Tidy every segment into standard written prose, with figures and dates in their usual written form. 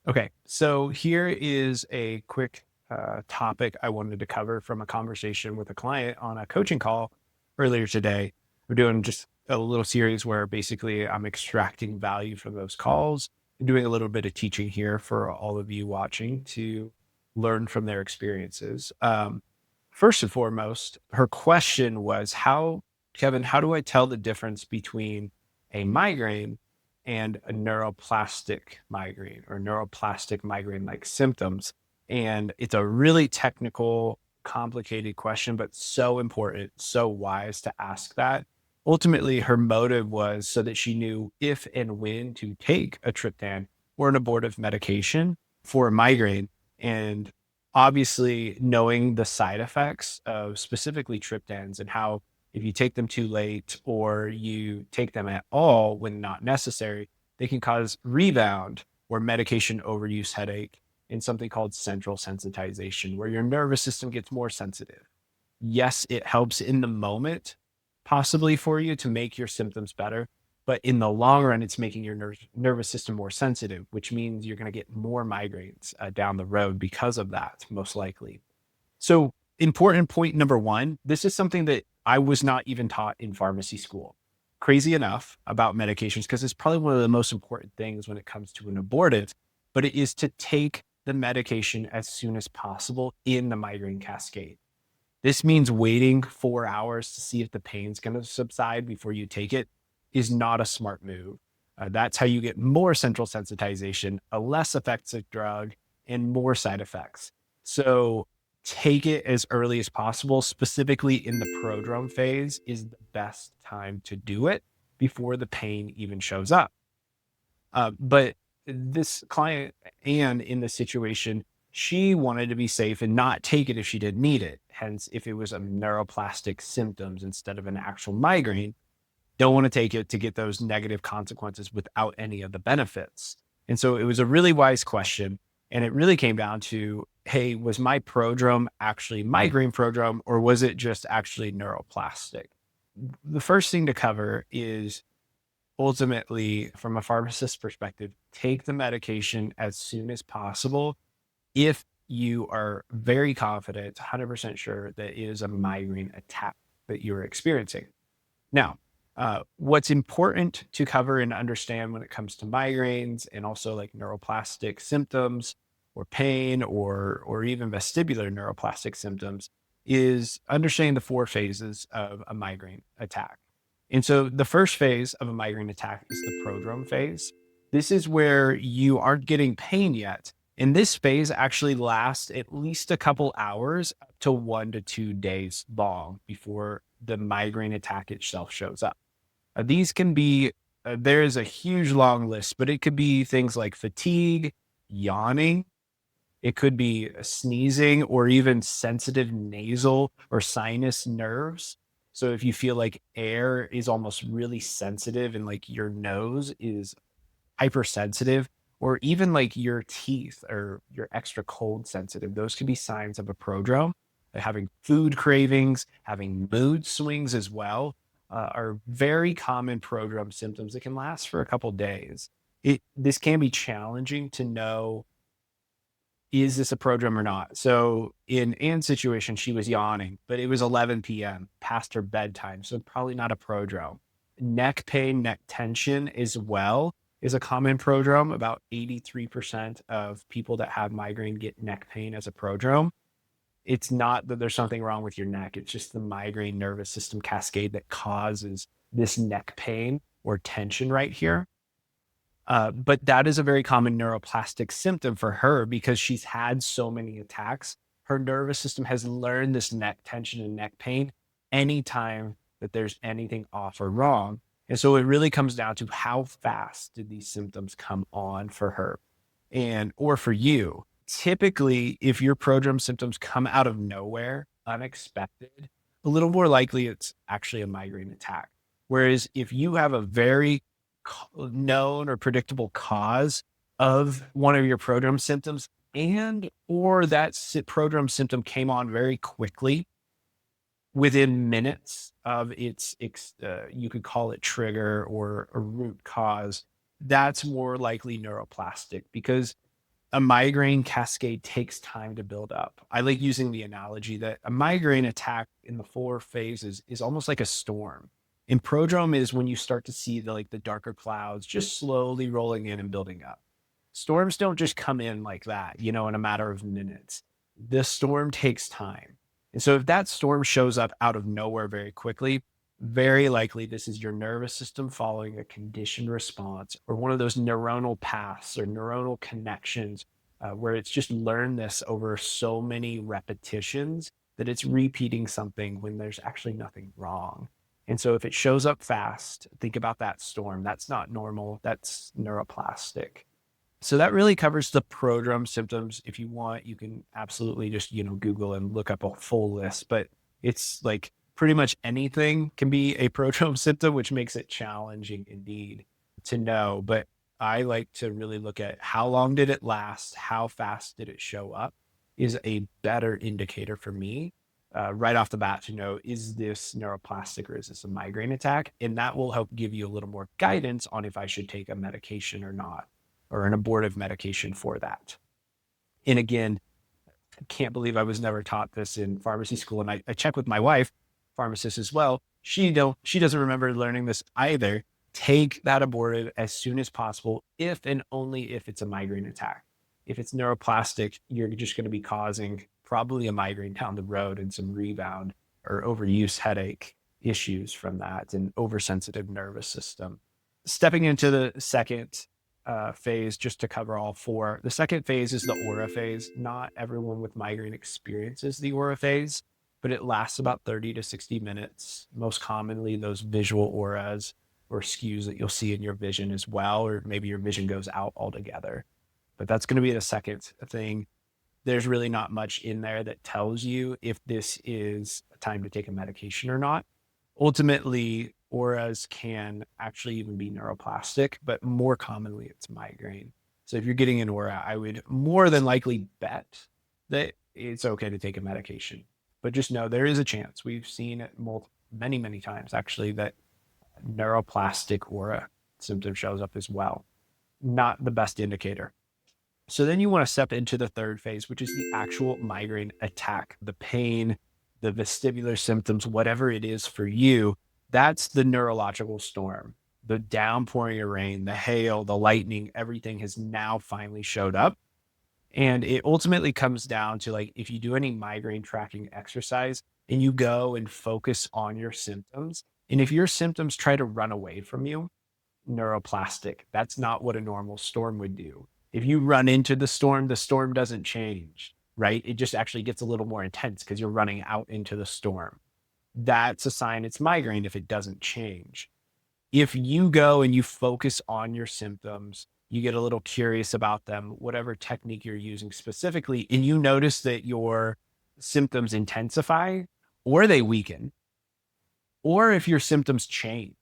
Okay, so here is a quick topic I wanted to cover from a conversation with a client on a coaching call earlier today. We're doing just a little series where basically I'm extracting value from those calls and doing a little bit of teaching here for all of you watching to learn from their experiences. First and foremost, her question was, Kevin, how do I tell the difference between a migraine and a neuroplastic migraine or neuroplastic migraine like symptoms? And it's a really technical, complicated question, but so important, so wise to ask that. Ultimately, her motive was so that she knew if and when to take a triptan or an abortive medication for a migraine. And obviously, knowing the side effects of specifically triptans and how if you take them too late or you take them at all when not necessary, they can cause rebound or medication overuse headache and something called central sensitization, where your nervous system gets more sensitive. Yes, it helps in the moment, possibly for you to make your symptoms better. But in the long run, it's making your nervous system more sensitive, which means you're going to get more migraines down the road because of that, most likely. So, important point number one, this is something that I was not even taught in pharmacy school. Crazy enough about medications, because it's probably one of the most important things when it comes to an abortive, but it is to take the medication as soon as possible in the migraine cascade. This means waiting 4 hours to see if the pain's going to subside before you take it is not a smart move. That's how you get more central sensitization, a less effective drug, and more side effects. So take it as early as possible, specifically in the prodrome phase is the best time to do it before the pain even shows up. But this client, Anne, in this situation, she wanted to be safe and not take it if she didn't need it. Hence, if it was a neuroplastic symptoms instead of an actual migraine, don't want to take it to get those negative consequences without any of the benefits. And so it was a really wise question. And it really came down to, hey, was my prodrome actually migraine prodrome, or was it just actually neuroplastic? The first thing to cover is ultimately, from a pharmacist perspective, take the medication as soon as possible if you are very confident, 100% sure that it is a migraine attack that you're experiencing. Now, what's important to cover and understand when it comes to migraines and also like neuroplastic symptoms or pain or even vestibular neuroplastic symptoms is understanding the four phases of a migraine attack. And so the first phase of a migraine attack is the prodrome phase. This is where you aren't getting pain yet. And this phase actually lasts at least a couple hours up to 1 to 2 days long before the migraine attack itself shows up. These can be, there is a huge long list, but it could be things like fatigue, yawning, it could be sneezing or even sensitive nasal or sinus nerves. So if you feel like air is almost really sensitive and like your nose is hypersensitive, or even like your teeth or your extra cold sensitive, those could be signs of a prodrome. Having food cravings, having mood swings as well, are very common prodrome symptoms that can last for a couple days. This can be challenging to know, is this a prodrome or not? So in Anne's situation, she was yawning, but it was 11 p.m. past her bedtime, so probably not a prodrome. Neck pain, neck tension as well is a common prodrome. About 83% of people that have migraine get neck pain as a prodrome. It's not that there's something wrong with your neck. It's just the migraine nervous system cascade that causes this neck pain or tension right here. But that is a very common neuroplastic symptom for her because she's had so many attacks. Her nervous system has learned this neck tension and neck pain anytime that there's anything off or wrong. And so it really comes down to how fast did these symptoms come on for her and or for you. Typically, if your prodrome symptoms come out of nowhere, unexpected, a little more likely it's actually a migraine attack. Whereas if you have a very known or predictable cause of one of your prodrome symptoms and or that prodrome symptom came on very quickly within minutes of its you could call it trigger or a root cause, that's more likely neuroplastic because a migraine cascade takes time to build up. I like using the analogy that a migraine attack in the 4 phases is almost like a storm. And prodrome is when you start to see the darker clouds just slowly rolling in and building up. Storms don't just come in like that, in a matter of minutes. The storm takes time. And so if that storm shows up out of nowhere very quickly, very likely this is your nervous system following a conditioned response or one of those neuronal paths or neuronal connections where it's just learned this over so many repetitions that it's repeating something when there's actually nothing wrong. And so if it shows up fast, think about that storm. That's not normal. That's neuroplastic. So that really covers the prodrome symptoms. If you want, you can absolutely just, Google and look up a full list, but it's like pretty much anything can be a prodrome symptom, which makes it challenging indeed to know. But I like to really look at how long did it last? How fast did it show up is a better indicator for me right off the bat to know, is this neuroplastic or is this a migraine attack? And that will help give you a little more guidance on if I should take a medication or not, or an abortive medication for that. And again, I can't believe I was never taught this in pharmacy school. And I check with my wife, pharmacist as well. She doesn't remember learning this either. Take that abortive as soon as possible, if and only if it's a migraine attack. If it's neuroplastic, you're just going to be causing probably a migraine down the road and some rebound or overuse headache issues from that and oversensitive nervous system. Stepping into the second phase, just to cover all 4. The second phase is the aura phase. Not everyone with migraine experiences the aura phase, but it lasts about 30 to 60 minutes. Most commonly, those visual auras or skews that you'll see in your vision as well, or maybe your vision goes out altogether. But that's going to be the second thing. There's really not much in there that tells you if this is a time to take a medication or not. Ultimately, auras can actually even be neuroplastic, but more commonly it's migraine. So if you're getting an aura, I would more than likely bet that it's okay to take a medication. But just know there is a chance. We've seen it many, many times actually that neuroplastic aura symptom shows up as well. Not the best indicator. So then you want to step into the third phase, which is the actual migraine attack, the pain, the vestibular symptoms, whatever it is for you. That's the neurological storm. The downpouring of rain, the hail, the lightning, everything has now finally showed up. And it ultimately comes down to, like, if you do any migraine tracking exercise and you go and focus on your symptoms, and if your symptoms try to run away from you, neuroplastic. That's not what a normal storm would do. If you run into the storm doesn't change, right? It just actually gets a little more intense because you're running out into the storm. That's a sign it's migraine if it doesn't change. If you go and you focus on your symptoms, you get a little curious about them, whatever technique you're using specifically, and you notice that your symptoms intensify or they weaken, or if your symptoms change,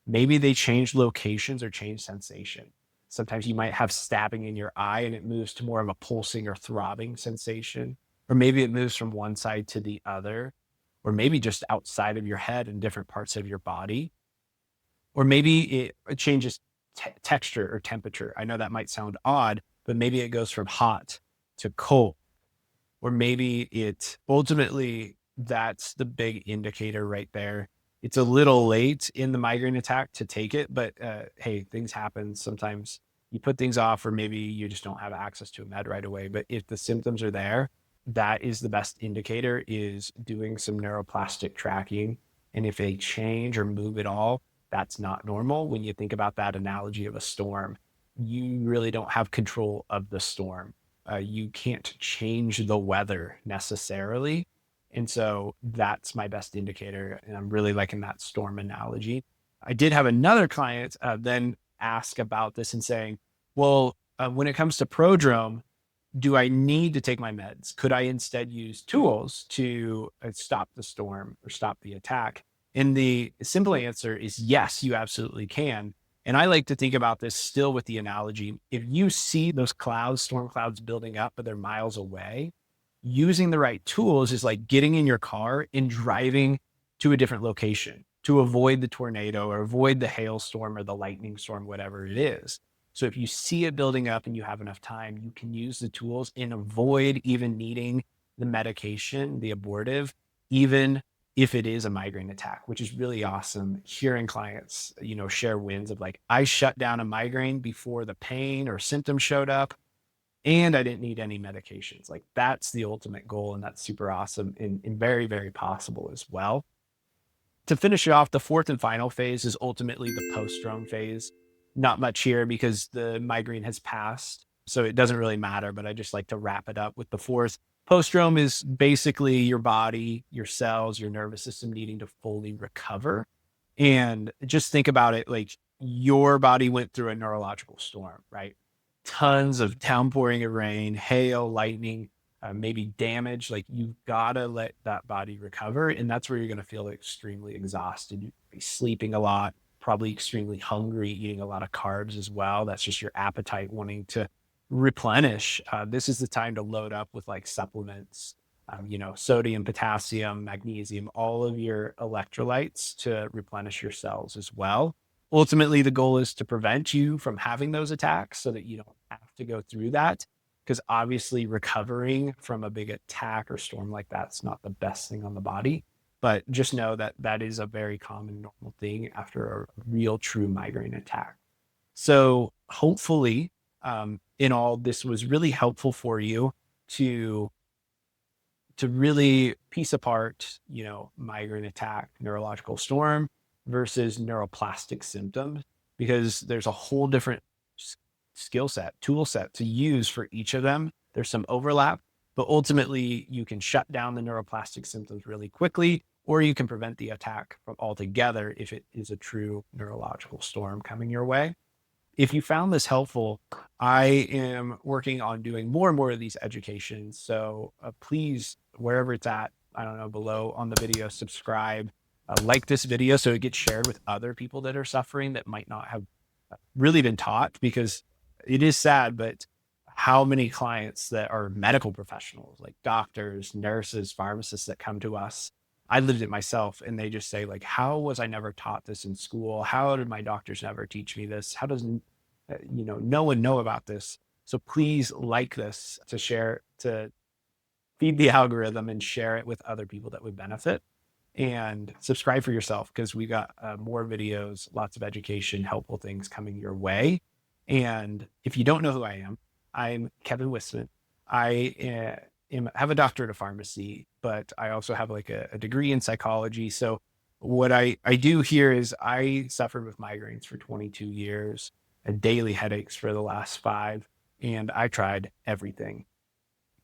maybe they change locations or change sensation. Sometimes you might have stabbing in your eye and it moves to more of a pulsing or throbbing sensation, or maybe it moves from one side to the other, or maybe just outside of your head in different parts of your body, or maybe it changes texture or temperature. I know that might sound odd, but maybe it goes from hot to cold, or maybe it ultimately, that's the big indicator right there. It's a little late in the migraine attack to take it, but hey, things happen. Sometimes you put things off, or maybe you just don't have access to a med right away. But if the symptoms are there, that is the best indicator, is doing some neuroplastic tracking. And if they change or move at all, that's not normal. When you think about that analogy of a storm, you really don't have control of the storm. You can't change the weather necessarily. And so that's my best indicator. And I'm really liking that storm analogy. I did have another client then ask about this and saying, well, when it comes to Prodrome, do I need to take my meds? Could I instead use tools to stop the storm or stop the attack? And the simple answer is yes, you absolutely can. And I like to think about this still with the analogy. If you see those clouds, storm clouds building up, but they're miles away, using the right tools is like getting in your car and driving to a different location to avoid the tornado or avoid the hailstorm or the lightning storm, whatever it is. So if you see it building up and you have enough time, you can use the tools and avoid even needing the medication, the abortive, even if it is a migraine attack, which is really awesome. Hearing clients, share wins of like, I shut down a migraine before the pain or symptom showed up and I didn't need any medications. Like that's the ultimate goal. And that's super awesome and very, very possible as well. To finish it off, the fourth and final phase is ultimately the postdrome phase. Not much here because the migraine has passed, so it doesn't really matter, but I just like to wrap it up with the fourth. Postdrome is basically your body, your cells, your nervous system needing to fully recover. And just think about it like your body went through a neurological storm, right? Tons of downpouring of rain, hail, lightning, maybe damage. Like you've got to let that body recover. And that's where you're going to feel extremely exhausted. You'll be sleeping a lot, probably extremely hungry, eating a lot of carbs as well. That's just your appetite wanting to replenish. This is the time to load up with like supplements, sodium, potassium, magnesium, all of your electrolytes to replenish your cells as well. Ultimately, the goal is to prevent you from having those attacks so that you don't have to go through that. Because obviously, recovering from a big attack or storm like that's not the best thing on the body. But just know that that is a very common, normal thing after a real, true migraine attack. So hopefully, in all, this was really helpful for you to really piece apart, migraine attack, neurological storm versus neuroplastic symptoms, because there's a whole different skill set, tool set to use for each of them. There's some overlap, but ultimately you can shut down the neuroplastic symptoms really quickly, or you can prevent the attack from altogether if it is a true neurological storm coming your way. If you found this helpful, I am working on doing more and more of these educations. So please, wherever it's at, I don't know, below on the video, subscribe, like this video so it gets shared with other people that are suffering that might not have really been taught, because it is sad, but how many clients that are medical professionals, like doctors, nurses, pharmacists that come to us, I lived it myself, and they just say like, how was I never taught this in school? How did my doctors never teach me this? How does, no one know about this? So please like this to share, to feed the algorithm and share it with other people that would benefit, and subscribe for yourself because we got more videos, lots of education, helpful things coming your way. And if you don't know who I am, I'm Kevin Wissman. I have a doctorate of pharmacy, but I also have like a degree in psychology. So what I do here is I suffered with migraines for 22 years, and daily headaches for the last 5. And I tried everything,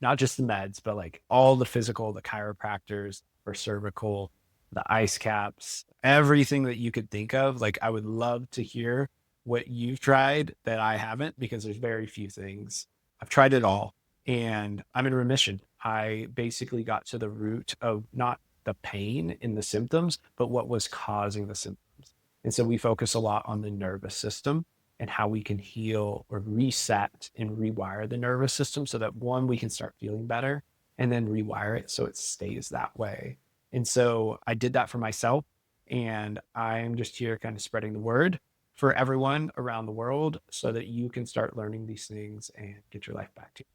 not just the meds, but like all the physical, the chiropractors for cervical, the ice caps, everything that you could think of. Like I would love to hear what you've tried that I haven't, because there's very few things. I've tried it all and I'm in remission. I basically got to the root of not the pain in the symptoms, but what was causing the symptoms. And so we focus a lot on the nervous system and how we can heal or reset and rewire the nervous system so that one, we can start feeling better, and then rewire it so it stays that way. And so I did that for myself, and I'm just here kind of spreading the word for everyone around the world so that you can start learning these things and get your life back to you.